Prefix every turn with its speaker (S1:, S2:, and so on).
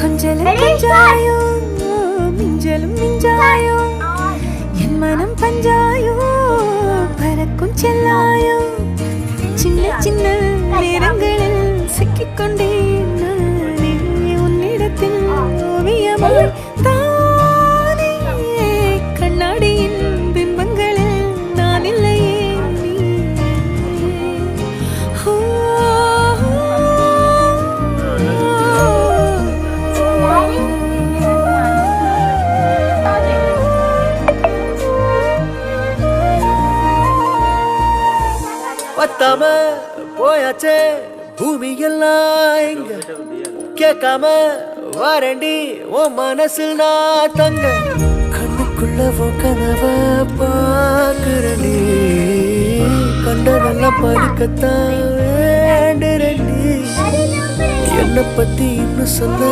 S1: கொஞ்சலும் கொஞ்சாயோ மிஞ்சலும் மிஞ்சாயோ என் மனம் பஞ்சாயோ பறக்கும் செல்லாயோ சின்ன சின்ன நேரங்களில் சிக்கிக்கொண்டேன் நானே உன்னிடத்தில் ஓவியமாய் தானே கண்ணாடியின் பிம்பங்களில் நான் இல்லையே
S2: பத்தாம போயாச்சே பூமி எல்லாம் இங்க கேட்காம வாரண்டி உன் மனசில் நான் தங்க கண்ணுக்குள்ள உன் கனவ பாக்குறடி கண்டதெல்லாம் பறிக்கத்தான் வேண்டுறடி என்னை பத்தி இன்னும் சொல்ல